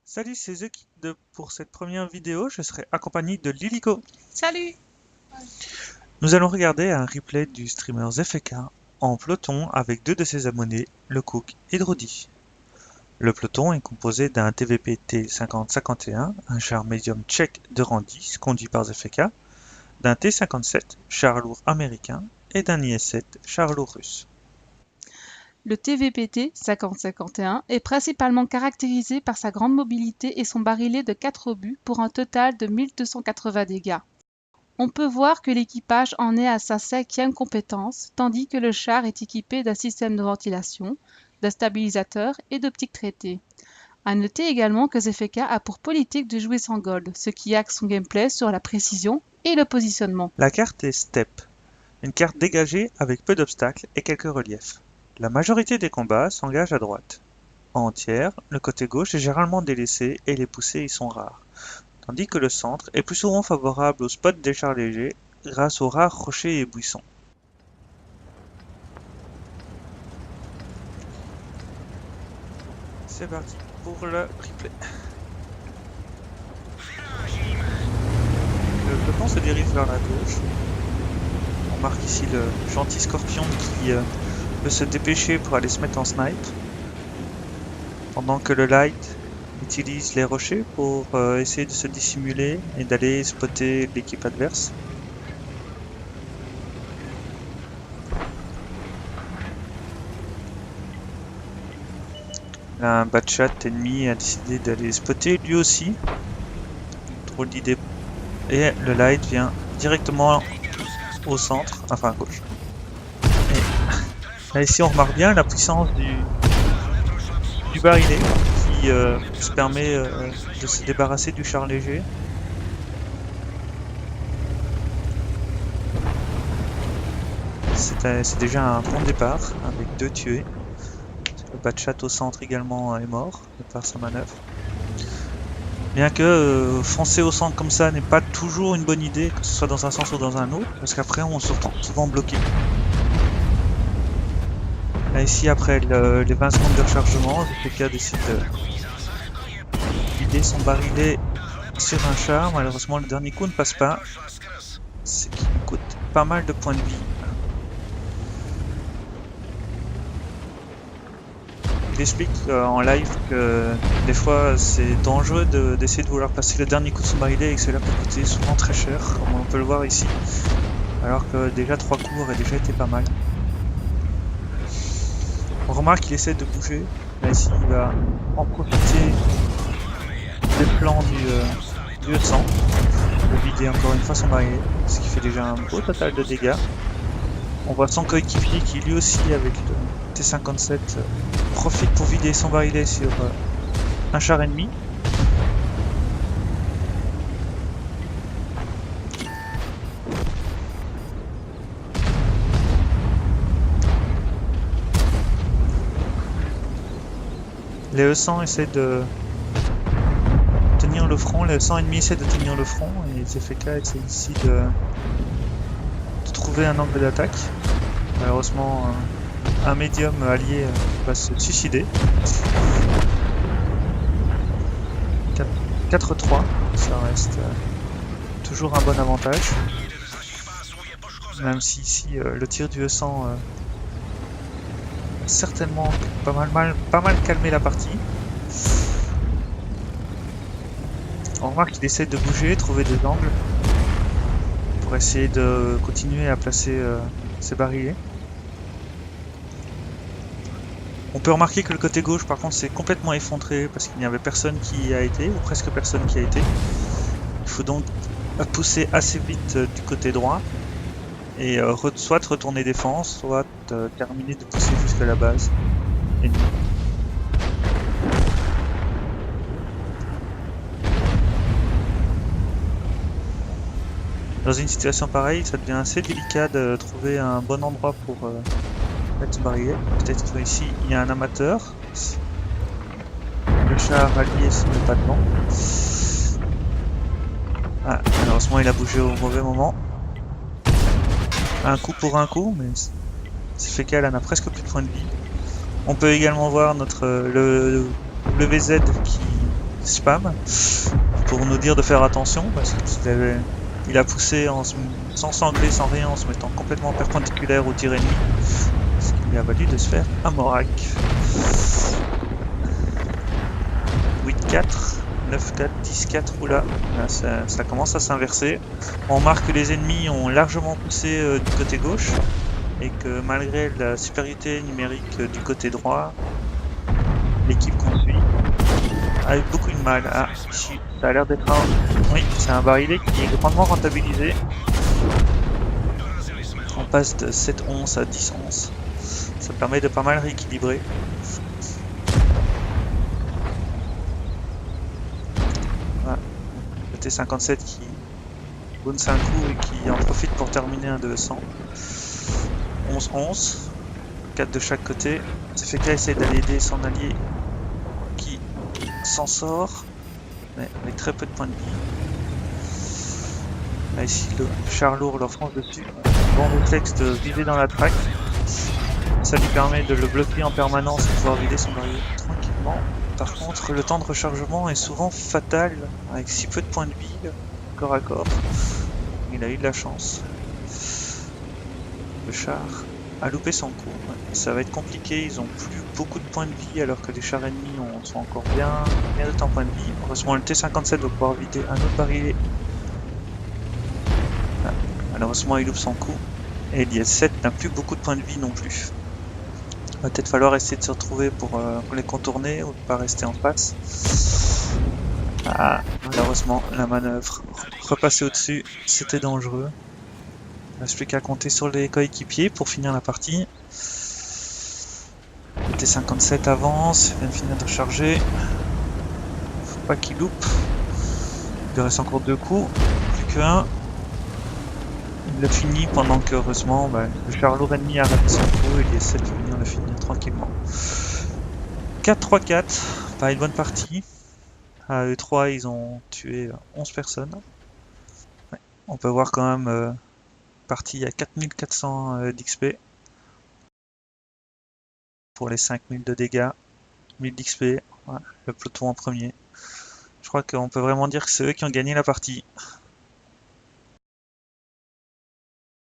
Salut, c'est pour cette première vidéo, je serai accompagné de Liliko. Salut! Nous allons regarder un replay du streamer ZFK en peloton avec deux de ses abonnés, le Cook et Drody. Le peloton est composé d'un TVP T5051, un char médium tchèque de rang 10 conduit par ZFK, d'un T57, char lourd américain, et d'un IS-7, char lourd russe. Le TVPT 5051 est principalement caractérisé par sa grande mobilité et son barillet de 4 obus pour un total de 1280 dégâts. On peut voir que l'équipage en est à sa 5e compétence, tandis que le char est équipé d'un système de ventilation, d'un stabilisateur et d'optique traitée. À noter également que ZFK a pour politique de jouer sans gold, ce qui axe son gameplay sur la précision et le positionnement. La carte est Steppe, une carte dégagée avec peu d'obstacles et quelques reliefs. La majorité des combats s'engagent à droite. En tiers, le côté gauche est généralement délaissé et les poussées y sont rares, tandis que le centre est plus souvent favorable aux spots des chars légers grâce aux rares rochers et buissons. C'est parti pour le replay. Le peloton se dirige vers la gauche. On marque ici le gentil scorpion qui peut se dépêcher pour aller se mettre en snipe, pendant que le light utilise les rochers pour essayer de se dissimuler et d'aller spotter l'équipe adverse. Là, un Batchat ennemi a décidé d'aller spotter lui aussi. Drôle d'idée. Et le light vient directement au centre, enfin à gauche. Et là ici on remarque bien la puissance du barillet qui se permet de se débarrasser du char léger. C'est déjà un bon départ avec 2 tués. Le Batchat au centre également est mort de par sa manœuvre. Bien que foncer au centre comme ça n'est pas toujours une bonne idée, que ce soit dans un sens ou dans un autre, parce qu'après on se retrouve souvent bloqué. Là ici après les 20 secondes de rechargement, ZFK décide de vider son barillet sur un char. Malheureusement le dernier coup ne passe pas, ce qui lui coûte pas mal de points de vie. Il explique en live que des fois c'est dangereux d'essayer de vouloir passer le dernier coup de son barillet et que cela peut coûter souvent très cher, comme on peut le voir ici, alors que déjà 3 coups auraient déjà été pas mal. On remarque qu'il essaie de bouger, là ici il va en profiter des plans du E100 pour vider encore une fois son barillet, ce qui fait déjà un beau total de dégâts. On voit son coéquipier qui lui aussi avec le T57 profite pour vider son barillet sur un char ennemi. Les E100 essaient de tenir le front, les E100 ennemis essaient de tenir le front et ZFK essaie ici de trouver un angle d'attaque. Malheureusement, un médium allié va se suicider. 4-3, ça reste toujours un bon avantage. Même si ici le tir du E100 a certainement pas mal calmé la partie. On remarque qu'il essaie de bouger, trouver des angles pour essayer de continuer à placer ses barillets. On peut remarquer que le côté gauche par contre s'est complètement effondré parce qu'il n'y avait personne qui y a été, ou presque personne qui a été. Il faut donc pousser assez vite du côté droit et soit retourner défense, soit terminer de pousser jusqu'à la base ennemie. Dans une situation pareille, ça devient assez délicat de trouver un bon endroit pour mettre ce barillet. Peut-être qu'ici il y a un amateur. Le char allié se met pas devant. Ah, malheureusement il a bougé au mauvais moment. Un coup pour un coup, mais ZFK en a presque plus de points de vie. On peut également voir le WZ qui spam pour nous dire de faire attention parce qu'il a poussé sans sangler, sans rien, en se mettant complètement perpendiculaire au tir ennemi, ce qui lui a valu de se faire un Morak. 8-4, 9-4, 10-4, oula, là, ça commence à s'inverser. On remarque que les ennemis ont largement poussé du côté gauche et que malgré la supériorité numérique du côté droit, l'équipe qu'on suit a eu beaucoup de mal. Ah, ici, ça a l'air d'être un... Oui, c'est un barillet qui est grandement rentabilisé. On passe de 7-11 à 10-11. Ça permet de pas mal rééquilibrer. Voilà. Le T57 qui bounce un coup et qui en profite pour terminer un 200. 11-11. 4 de chaque côté. CFK essaie d'aller aider son allié qui s'en sort, mais avec très peu de points de vie. Là ici le char lourd leur fonce dessus. Bon réflexe de viser dans la traque. Ça lui permet de le bloquer en permanence et de pouvoir vider son barillet tranquillement. Par contre le temps de rechargement est souvent fatal avec si peu de points de vie corps à corps. Il a eu de la chance. Le char a loupé son coup. Ça va être compliqué, ils ont plus beaucoup de points de vie alors que les chars ennemis sont encore bien de temps points de vie. Heureusement le T57 va pouvoir vider un autre barillet. Ah, malheureusement il loupe son coup. Et l'IS-7 n'a plus beaucoup de points de vie non plus. Il va peut-être falloir essayer de se retrouver pour les contourner ou ne pas rester en face. Ah, malheureusement la manœuvre. Repasser au-dessus, c'était dangereux. Il ne reste plus qu'à compter sur les coéquipiers pour finir la partie. Le T57 avance, il vient de finir de recharger. Faut pas qu'il loupe. Il lui reste encore 2 coups, plus qu'un. Il l'a fini pendant que, heureusement, le char lourd ennemi a raté son coup et il essaie de venir le finir tranquillement. 4-3-4, pas une bonne partie. À E3, ils ont tué 11 personnes. Ouais. On peut voir quand même partie à 4400 d'XP pour les 5000 de dégâts, 1000 d'XP, voilà, le peloton en premier. Je crois qu'on peut vraiment dire que c'est eux qui ont gagné la partie.